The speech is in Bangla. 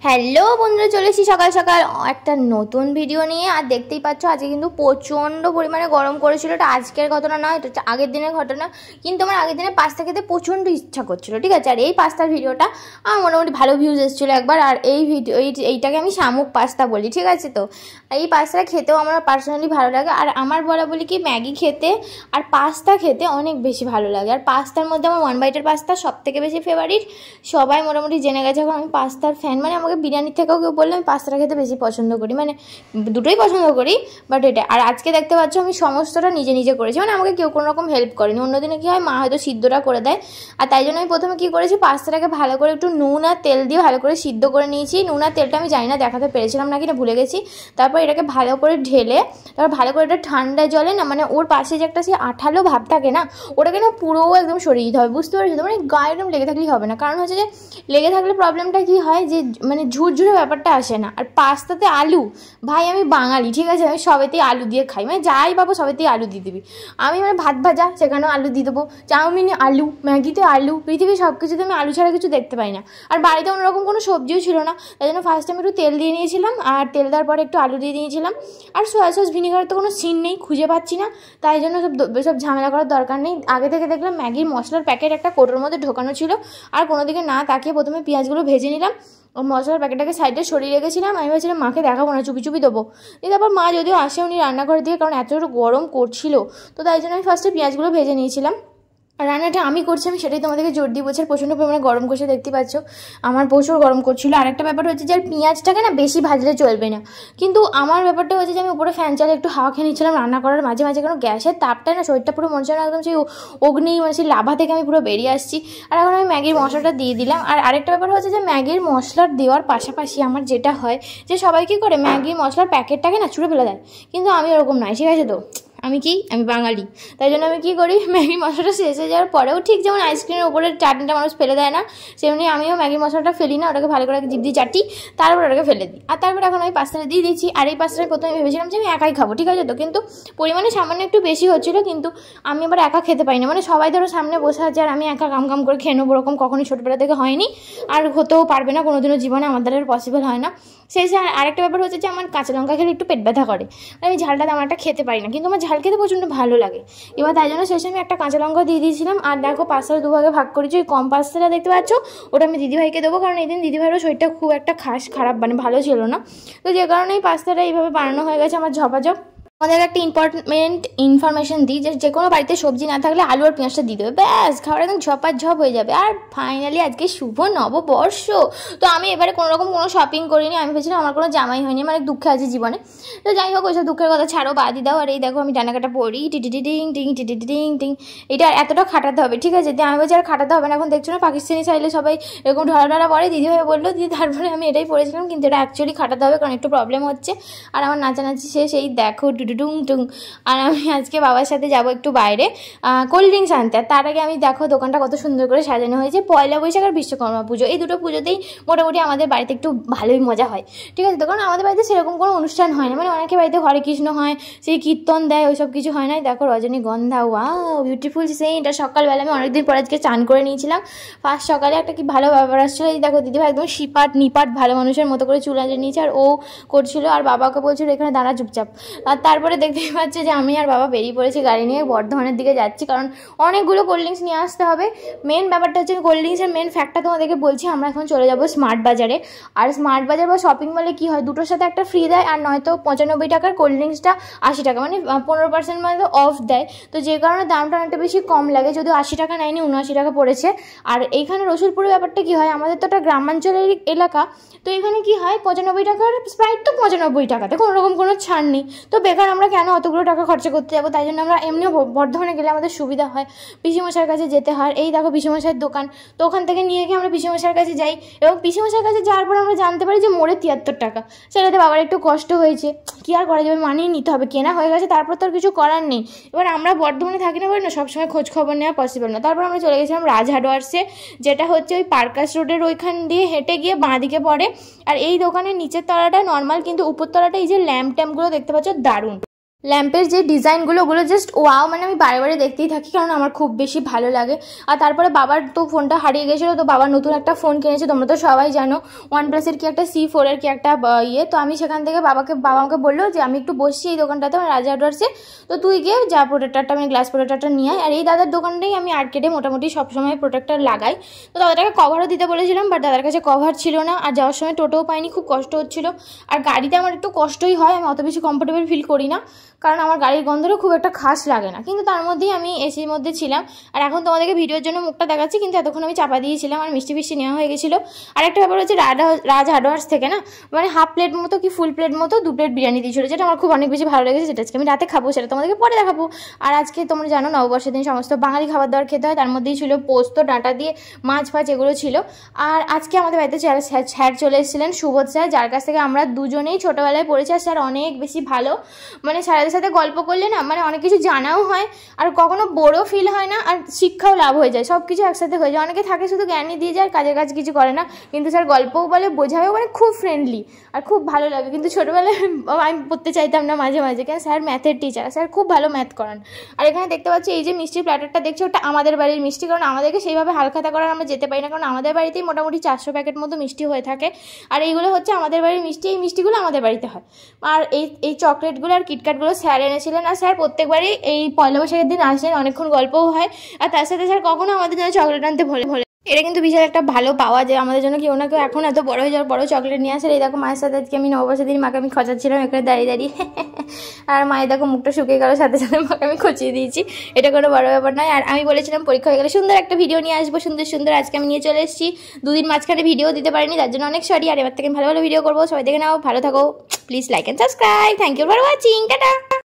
হ্যালো বন্ধুরা, চলে এসেছি সকাল সকাল একটা নতুন ভিডিও নিয়ে। আর দেখতেই পাচ্ছ আজকে কিন্তু প্রচণ্ড পরিমাণে গরম করেছিল। এটা আজকের ঘটনা নয়, এটা হচ্ছে আগের দিনের ঘটনা। কিন্তু আমার আগের দিনে পাস্তা খেতে প্রচণ্ড ইচ্ছা করছিল, ঠিক আছে। আর এই পাস্তার ভিডিওটা আমার মোটামুটি ভালো ভিউজ এসেছিলো একবার। আর এই ভিডিও এইটাকে আমি শামুক পাস্তা বলি, ঠিক আছে। তো এই পাস্তাটা খেতেও আমার পার্সোনালি ভালো লাগে। আর আমার বলি কি, ম্যাগি খেতে আর পাস্তা খেতে অনেক বেশি ভালো লাগে। আর পাস্তার মধ্যে আমার ওয়ান বাইটের পাস্তা সব থেকে বেশি ফেভারিট। সবাই মোটামুটি জেনে গেছে এখন আমি পাস্তার ফ্যান। মানে আমাকে বিরিয়ানির থেকেও কেউ বললে আমি পাস্তাটা খেতে বেশি পছন্দ করি, মানে দুটোই পছন্দ করি, বাট এটা। আর আজকে দেখতে পাচ্ছ আমি সমস্তটা নিজে নিজে করেছি, মানে আমাকে কেউ কোনো রকম হেল্প করেনি। অন্যদিনে কী হয়, মা হয়তো সিদ্ধটা করে দেয়। আর তাই জন্য আমি প্রথমে কী করেছি, পাস্তাটাকে ভালো করে একটু নুন আর তেল দিয়ে ভালো করে সিদ্ধ করে নিয়েছি। নুন আর তেলটা আমি জানি না দেখাতে পেরেছিলাম নাকি না, ভুলে গেছি। তারপর এটাকে ভালো করে ঢেলে তারপর ভালো করে এটা ঠান্ডা জলে না, মানে ওর পাশে যে একটা সেই আঠালো ভাব থাকে না, ওটাকে না পুরো একদম সরিয়ে দিতে হবে, বুঝতে পারছি তো। মানে গায়ে একদম লেগে থাকলেই হবে না, কারণ হচ্ছে যে লেগে থাকলে প্রবলেমটা কী হয় যে মানে ঝুরঝুরে ব্যাপারটা আসে না। আর পাস্তাতে আলু, ভাই আমি বাঙালি, ঠিক আছে, আমি সবেতেই আলু দিয়ে খাই, মানে যাই পাবো সবেতেই আলু দিয়ে দিবি। আমি মানে ভাত ভাজা সেখানেও আলু দিয়ে দেবো, চাউমিনে আলু, ম্যাগিতে আলু, পৃথিবীর সব কিছুতে আমি আলু ছাড়া কিছু দেখতে পাই না। আর বাড়িতে অন্যরকম কোনো সবজিও ছিল না, তাই জন্য ফার্স্টে আমি একটু তেল দিয়ে নিয়েছিলাম, আর তেল দেওয়ার পরে একটু আলু দিয়ে দিয়েছিলাম। আর সয়া সস ভিনেগারের তো কোনো সিন নেই, খুঁজে পাচ্ছি না, তাই জন্য সব ঝামেলা করার দরকার নেই। আগে থেকে দেখলাম ম্যাগির মশলার প্যাকেট একটা কোটোর মধ্যে ঢোকানো ছিল, আর কোনো দিকে না তাকিয়ে প্রথমে পেঁয়াজগুলো ভেজে নিলাম। মশলার প্যাকেটটাকে সাইডে সরিয়ে রেখেছিলাম। আমি ভাবছিলাম মাকে দেখাবো না, চুপি চুপি দেবো। দিয়ে তারপর মা যদিও আসে উনি রান্নাঘর দিয়ে, কারণ এত গরম করছিল, তো তাই জন্য আমি ফার্স্টে পেঁয়াজগুলো ভেজে নিয়েছিলাম। আর রান্নাটা আমি করছি, আমি সেটাই তোমাদেরকে জোর দিয়ে বলছি। প্রচণ্ড পরিমাণে গরম করছে, দেখতে পাচ্ছ আমার প্রচুর গরম করছিল। আর একটা ব্যাপার হচ্ছে যে আর পেঁয়াজটাকে না বেশি ভাজলে চলবে না, কিন্তু আমার ব্যাপারটা হচ্ছে যে আমি উপরে ফ্যান চালে একটু হাওয়া খেয়ে নিচ্ছিলাম রান্না করার মাঝে মাঝে, কারণ গ্যাসের তাপটা না শরীরটা পুরো মনে হচ্ছে না একদম সেই অগ্নি, মানে সেই লাভা থেকে আমি পুরো বেরিয়ে আসছি। আর এখন আমি ম্যাগির মশলাটা দিয়ে দিলাম। আর আরেকটা ব্যাপার হচ্ছে যে ম্যাগির মশলার দেওয়ার পাশাপাশি আমার যেটা হয় যে সবাই কী করে ম্যাগির মশলার প্যাকেটটাকে না ছুঁড়ে ফেলে দেয়, কিন্তু আমি ওরকম নয়, ঠিক আছে। তো আমি বাঙালি, তাই জন্য আমি কী করি, ম্যাগি মশলাটা শেষ হয়ে যাওয়ার পরেও ঠিক যেমন আইসক্রিমের উপরে চাটনিটা মানুষ ফেলে দেয় না, সেমনি আমিও ম্যাগি মশলাটা ফেলি না, ওটাকে ভালো করে জিভ দিয়ে চাটি, তারপর ওটাকে ফেলে দিই। আর তারপর এখন আমি পাস্তাটা দিয়ে দিচ্ছি। আর এই পাস্তাটা প্রথমে ভেবেছিলাম যে আমি একাই খাবো, ঠিক আছে। তো কিন্তু পরিমাণে সামান্য একটু বেশি হচ্ছিলো, কিন্তু আমি আবার একা খেতে পারি না, মানে সবাই ধরো সামনে বসে আছে আর আমি একা কাম করে খেয়ে নেবো, ওরকম কখনই ছোটোবেলা থেকে হয়নি, আর হতেও পারবে না কোনোদিনও জীবনে, আমাদের আর পসিবল হয় না। সেই আরেকটা ব্যাপার হচ্ছে যে আমার কাঁচা লঙ্কা খেলে একটু পেট ব্যথা করে, আমি ঝালটা তেমন একটা খেতে পারি না, কিন্তু আমার ঝাল খেতে প্রচণ্ড ভালো লাগে। এবার তাই জন্য শেষে আমি একটা কাঁচা লঙ্কা দিয়ে দিয়েছিলাম। আর দেখো পাস্তাটা দুভাগে ভাগ করেছি, ওই কম পাস্তাটা দেখতে পাচ্ছ ওটা আমি দিদিভাইকে দেবো, কারণ এই দিন দিদিভাইয়েরও শরীরটা খুব একটা খারাপ, মানে ভালো ছিল না, তো যে কারণে এই পাস্তাটা এইভাবে বানানো হয়ে গেছে আমার ঝপাঝপ। আমাদের একটা ইম্পর্টেন্ট ইনফরমেশন দিই যে কোনো বাড়িতে সবজি না থাকলে আলু আর পেঁয়াজটা দিয়ে দেবে, ব্যাস খাবার একদম ঝপাঝপ হয়ে যাবে। আর ফাইনালি আজকে শুভ নববর্ষ, তো আমি এবারে কোনোরকম কোনো শপিং করিনি। আমি ভেবেছিলাম আমার কোনো জামাই হয়নি, আমার দুঃখে আছে জীবনে। তো যাই হোক, ওইসব দুঃখের কথা ছাড়ো, বাদই দাও। আর এই দেখো আমি ডানাকাটা পড়ি, টিং, এটা এতটা খাটাতে হবে, ঠিক আছে। আমি বলছি আর খাটাতে হবে না, এখন দেখছো না পাকিস্তানি চাইলে সবাই এরকম ঢলা পরে, দিদিভাই বললো দিদি, তারপরে আমি এটাই পড়েছিলাম, কিন্তু এটা অ্যাকচুয়ালি খাটাতে হবে, কারণ একটু প্রবলেম হচ্ছে। আর আমার নাচানাচি শেষ, এই দেখো টুং। আর আমি আজকে বাবার সাথে যাব একটু বাইরে কোল্ড ড্রিঙ্কস আনতে। আর তার আগে আমি দেখো দোকানটা কত সুন্দর করে সাজানো হয়েছে। পয়লা বৈশাখ আর বিশ্বকর্মা পুজো, এই দুটো পুজোতেই মোটামুটি আমাদের বাড়িতে একটু ভালোই মজা হয়, ঠিক আছে। কারণ আমাদের বাড়িতে সেরকম কোনো অনুষ্ঠান হয় না, মানে অনেকের বাড়িতে হরে কৃষ্ণ হয়, সেই কীর্তন দেয়, ওইসব কিছু হয় না। দেখো রজনীগন্ধা, ওয়াও বিউটিফুল সেন্ট। আর সকালবেলা আমি অনেকদিন পর আজকে চান করে নিয়েছিলাম, ফার্স্ট সকালে একটা কি ভালো ব্যাপার আসছিলো। এই দেখো দিদিভাই একদম নিপাট ভালো মানুষের মতো করে চুল আঁচড়ে নিয়েছে, আর ও করছিল, আর বাবাকে বলছিল এখানে দাঁড়া চুপচাপ। আর তারপরে দেখতেই পাচ্ছে যে আমি আর বাবা বেরিয়ে পড়েছি গাড়ি নিয়ে, বর্ধমানের দিকে যাচ্ছি, কারণ অনেকগুলো কোল্ড ড্রিঙ্কস নিয়ে আসতে হবে। মেন ব্যাপারটা হচ্ছে কোল্ড ড্রিঙ্কসের মেন ফ্যাক্টটা তোমাদেরকে বলছি, আমরা এখন চলে যাবো স্মার্ট বাজারে। আর স্মার্ট বাজার বা শপিং মলে কী হয়, দুটোর সাথে একটা ফ্রি দেয়, আর নয়তো 95 টাকার কোল্ড ড্রিঙ্কসটা 80 টাকা, মানে 15% মতো অফ দেয়। তো যে কারণে দামটা অনেকটা বেশি কম লাগে, যদিও 80 টাকা নেয়নি, 79 টাকা পড়েছে। আর এইখানে রসুলপুরের ব্যাপারটা কী হয়, আমাদের তো একটা গ্রামাঞ্চলের এলাকা, তো এখানে কি হয় 95 টাকার স্প্রাইট তো 95 টাকাতে, কোনোরকম কোনো ছাড় নেই। তো বেকার আমরা কেন অতগুলো টাকা খরচা করতে যাবো, তাই জন্য আমরা এমনিও বর্ধমানে গেলে আমাদের সুবিধা হয়, পিসিমশাইয়ের কাছে যেতে হয়। এই দেখো পিসিমশাইয়ের দোকান, তো ওখান থেকে নিয়ে গিয়ে আমরা পিসিমশাইয়ের কাছে যাই, এবং পিসিমশাইয়ের কাছে যাওয়ার পর আমরা জানতে পারি যে মোড়ে 73 টাকা। সেটাতে বাবার একটু কষ্ট হয়েছে, কী আর করা যাবে, মানিয়ে নিতে হবে, কেনা হয়ে গেছে, তারপর তো আর কিছু করার নেই। এবার আমরা বর্ধমানে থাকি না বলে না সবসময় খোঁজ খবর নেওয়া পসিবল না। তারপর আমরা চলে গেছিলাম রাজ হার্ডওয়ার্সে, যেটা হচ্ছে ওই পার্কাস রোডের ওইখান দিয়ে হেঁটে গিয়ে বাঁ দিকে পড়ে। আর এই দোকানের নিচের তলাটা নর্মাল, কিন্তু উপর তলাটা এই যে ল্যাম্প ট্যাম্পগুলো দেখতে পাচ্ছ দারুণ, ল্যাম্পের যে ডিজাইনগুলো ওগুলো জাস্ট ওয়াও, মানে আমি বারে বারে দেখতেই থাকি, কারণ আমার খুব বেশি ভালো লাগে। আর তারপরে বাবার তো ফোনটা হারিয়ে গেছিলো, তো বাবার নতুন একটা ফোন কিনেছে, তোমরা তো সবাই জানো OnePlus-এর কি একটা C4 এর কি একটা তো আমি সেখান থেকে বাবা আমাকে বললো যে আমি একটু বসছি এই দোকানটাতে, আমার রাজা হার্ডওয়ার্সে, তো তুই গিয়ে যা প্রোটেক্টারটা, আমি গ্লাস প্রোটেক্টারটা নিয়ে আয়। আর এই দাদার দোকানটাই আমি আর্কেডে মোটামুটি সবসময় প্রোটেক্টার লাগাই। তো দাদাটাকে কভারও দিতে বলেছিলাম, বাট দাদার কাছে কভার ছিল না, আর যাওয়ার সময় টোটোও পাইনি, খুব কষ্ট হচ্ছিলো। আর গাড়িতে আমার একটু কষ্টই হয়, আমি অত বেশি কমফোর্টেবল ফিল করি না, কারণ আমার গাড়ির গন্ধটা খুব একটা খাস লাগে না। কিন্তু তার মধ্যেই আমি এসির মধ্যে ছিলাম। আর এখন তোমাদেরকে ভিডিওর জন্য মুখটা দেখাচ্ছি, কিন্তু এতক্ষণ আমি চাপা দিয়েছিলাম, আর মিষ্টি ফিষ্টি নেওয়া হয়ে গেছিলো। আর একটা ব্যাপার হচ্ছে রাজ হার্ডওয়ার্স থেকে না, মানে হাফ প্লেট মতো কি ফুল প্লেট মতো 2 প্লেট বিরিয়ানি দিয়েছিলো, যেটা আমার খুব অনেক বেশি ভালো লেগেছে, যেটা আজকে আমি রাতে খাবো, সেটা তোমাদেরকে পরে দেখাবো। আর আজকে তোমরা জানো নববর্ষের দিন সমস্ত বাঙালি খাবার দাবার খেতে হয়, তার মধ্যেই ছিল পোস্ত, ডাঁটা দিয়ে মাছ ফাছ এগুলো ছিল। আর আজকে আমাদের বাড়িতে স্যার চলে এসেছিলেন, সুবোধ স্যার, যার কাছ থেকে আমরা দুজনেই ছোটোবেলায় পড়েছি। আর স্যার অনেক বেশি ভালো, মানে স্যারের সাথে গল্প করলে না মানে অনেক কিছু জানাও হয়, আর কখনো বোরও ফিল হয় না, আর শিক্ষাও লাভ হয়ে যায়, সব কিছু একসাথে হয়ে যায়। অনেকে থাকে শুধু জ্ঞানই দিয়ে যায়, কাজের কাজ কিছু করে না, কিন্তু স্যার গল্পও বলে, বোঝায়ও, মানে খুব ফ্রেন্ডলি আর খুব ভালো লাগে। কিন্তু ছোটোবেলায় আমি পড়তে চাইতাম না মাঝে মাঝে, কেন স্যার ম্যাথের টিচার, স্যার খুব ভালো ম্যাথ করান। আর এখানে দেখতে পাচ্ছি এই যে মিষ্টির প্ল্যাটারটা দেখছো, ওটা আমাদের বাড়ির মিষ্টি, কারণ আমাদেরকে সেইভাবে হালখাতা করার আমরা যেতে পারি না, কারণ আমাদের বাড়িতেই মোটামুটি 400 প্যাকেট মতো মিষ্টি হয়ে থাকে। আর এইগুলো হচ্ছে আমাদের বাড়ির মিষ্টি, এই মিষ্টিগুলো আমাদের বাড়িতে হয়। আর এই চকলেটগুলো আর কিটক্যাটগুলো স্যার এনেছিলেন। আর স্যার প্রত্যেকবারই এই পয়লা বৈশাখের দিন আসেন, অনেকক্ষণ গল্পও হয়। আর তার সাথে স্যার কখনো আমাদের জন্য চকলেট আনতে ভোলে। এটা কিন্তু বিশাল একটা ভালো পাওয়া যায় আমাদের জন্য, কেউ না কেউ এখন এত বড় হয়ে যাওয়ার পরেও চকলেট নিয়ে আসে। এই দেখো মায়ের সাথে আজকে আমি নববর্ষের দিন মাকে আমি খচাচ্ছিলাম এখানে দাঁড়িয়ে দাঁড়িয়ে, আর মায়ের দেখো মুখটা শুকিয়ে গেল, সাথে সাথে মাকে আমি খচিয়ে দিয়েছি, এটা কোনো বড় ব্যাপার নয়। আর আমি বলেছিলাম পরীক্ষা হয়ে গেলে সুন্দর একটা ভিডিও নিয়ে আসবো, সুন্দর সুন্দর, আজকে আমি নিয়ে চলে এসেছি। 2 দিন মাঝখানে ভিডিও দিতে পারিনি, তার জন্য অনেক সরি। আর এবার থেকে ভালো ভালো ভিডিও করবো, সবাই দেখে নাও, ভালো থাকো, please like and subscribe, thank you for watching, tata.